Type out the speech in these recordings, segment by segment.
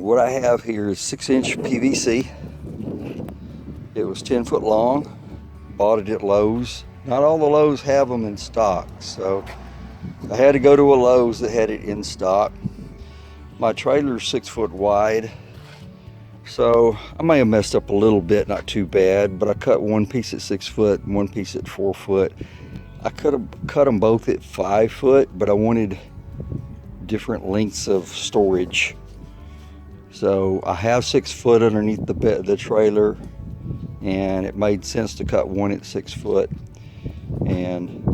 What I have here is 6-inch PVC. It was 10 foot long. Bought it at Lowe's. Not all the Lowe's have them in stock, so I had to go to a Lowe's that had it in stock. My trailer's 6 foot wide, so I may have messed up a little bit, not too bad, but I cut one piece at 6 foot and one piece at 4 foot. I could have cut them both at 5 foot, but I wanted different lengths of storage. So I have 6 foot underneath the trailer, and it made sense to cut one at 6 foot and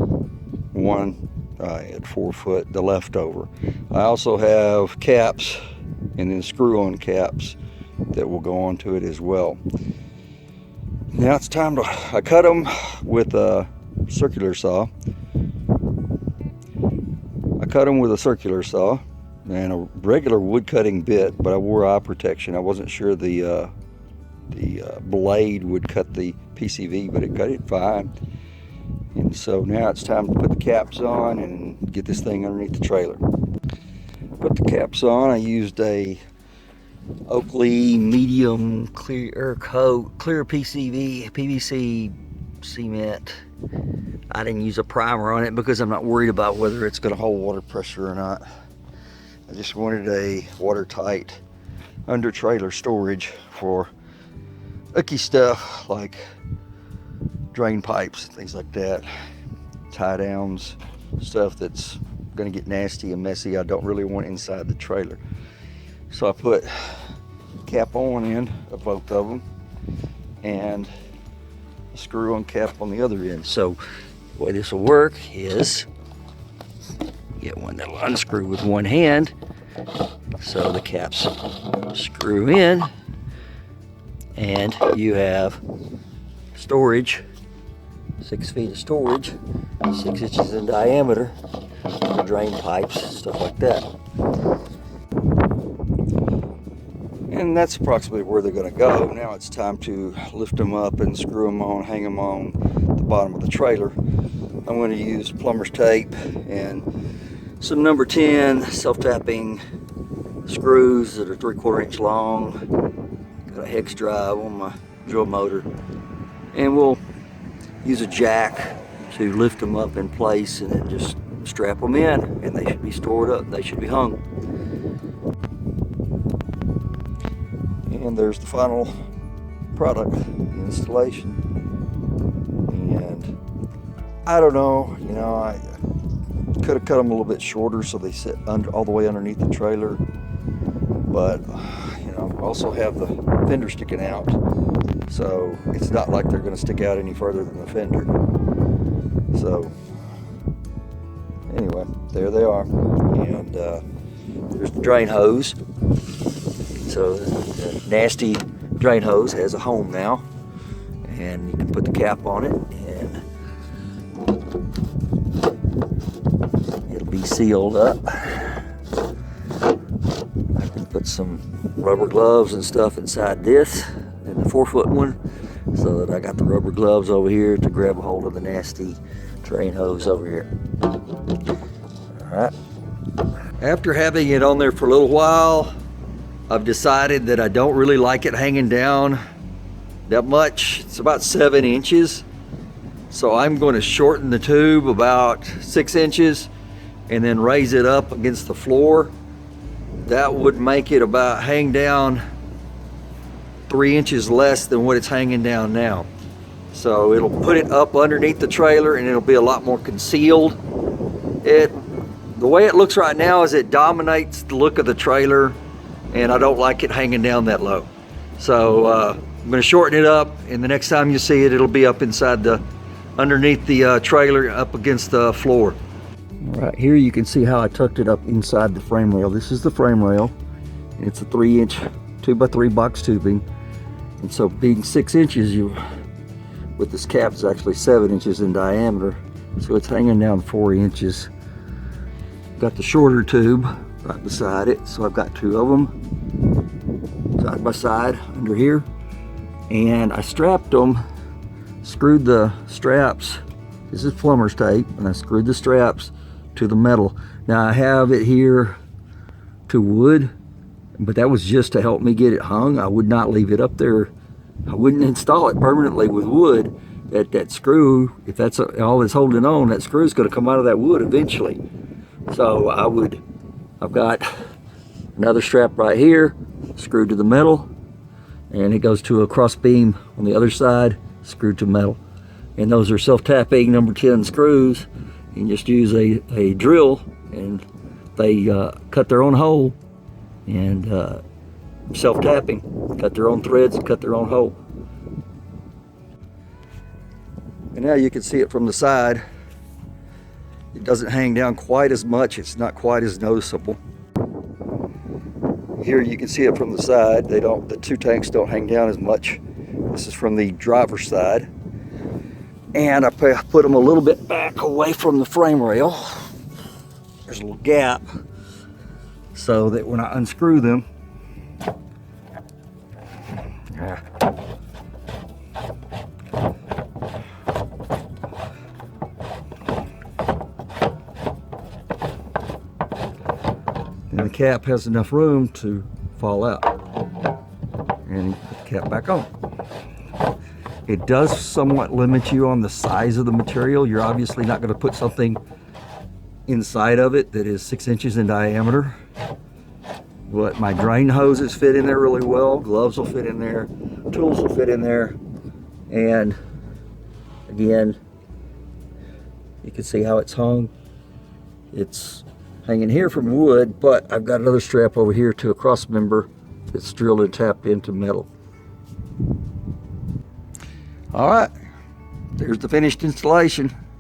one at 4 foot, the leftover. I also have caps and then screw-on caps that will go onto it as well. Now it's time to, I cut them with a circular saw. I cut them with a circular saw and a regular wood cutting bit, but I wore eye protection. I wasn't sure the blade would cut the PCV, but it cut it fine. And so now it's time to put the caps on and get this thing underneath the trailer. Put the caps on. I used a Oakley medium clear coat, clear PVC cement. I didn't use a primer on it because I'm not worried about whether it's going to hold water pressure or not. I just wanted a watertight under trailer storage for icky stuff like drain pipes, things like that, tie downs, stuff that's going to get nasty and messy. I don't really want inside the trailer. So I put cap on one end of both of them and a screw on cap on the other end. So the way this will work is get one that'll unscrew with one hand, so the caps screw in and you have storage, 6 feet of storage, 6 inches in diameter, for drain pipes, stuff like that. And that's approximately where they're going to go. Now it's time to lift them up and screw them on, hang them on the bottom of the trailer. I'm going to use plumber's tape and some number 10 self-tapping screws that are 3/4 inch long. Got a hex drive on my drill motor. And we'll use a jack to lift them up in place and then just strap them in, and they should be stored up, they should be hung. And there's the final product, the installation. And I don't know, I could have cut them a little bit shorter so they sit all the way underneath the trailer, but also have the fender sticking out, so it's not like they're going to stick out any further than the fender. So anyway, there they are, and there's the drain hose. So the nasty drain hose has a home now, and you can put the cap on it and it'll be sealed up. I can put some rubber gloves and stuff inside this, in the 4 foot one, so that I got the rubber gloves over here to grab a hold of the nasty drain hose over here. Alright. After having it on there for a little while, I've decided that I don't really like it hanging down that much. It's about 7 inches. So I'm going to shorten the tube about 6 inches and then raise it up against the floor. That would make it about hang down 3 inches less than what it's hanging down now. So it'll put it up underneath the trailer and it'll be a lot more concealed. The way it looks right now is it dominates the look of the trailer, and I don't like it hanging down that low. So I'm going to shorten it up, and the next time you see it, it'll be up inside underneath the trailer, up against the floor. Right here you can see how I tucked it up inside the frame rail. This is the frame rail, and it's a 3-inch 2x3 box tubing. And so being 6 inches, with this cap, it's actually 7 inches in diameter. So it's hanging down 4 inches. Got the shorter tube right beside it, so I've got 2 of them side by side under here, and I strapped them, screwed the straps, this is plumber's tape, and I screwed the straps to the metal. Now I have it here to wood, But that was just to help me get it hung. I would not leave it up there. I wouldn't install it permanently with wood. That screw, if that's all that's holding on, that screw is going to come out of that wood eventually. So I've got another strap right here, screwed to the metal, and it goes to a cross beam on the other side, screwed to metal. And those are self-tapping number 10 screws. You can just use a drill, and they cut their own hole, and self-tapping, cut their own threads and cut their own hole. And now you can see it from the side. It doesn't hang down quite as much. It's not quite as noticeable. Here you can see it from the side. The two tanks don't hang down as much. This is from the driver's side. And I put them a little bit back away from the frame rail. There's a little gap so that when I unscrew them, and the cap has enough room to fall out, and you put the cap back on. It does somewhat limit you on the size of the material. You're obviously not going to put something inside of it that is 6 inches in diameter, but my drain hoses fit in there really well. Gloves will fit in there, tools will fit in there, and again, you can see how it's hung. It's hanging here from wood, but I've got another strap over here to a cross member that's drilled and tapped into metal. All right, there's the finished installation.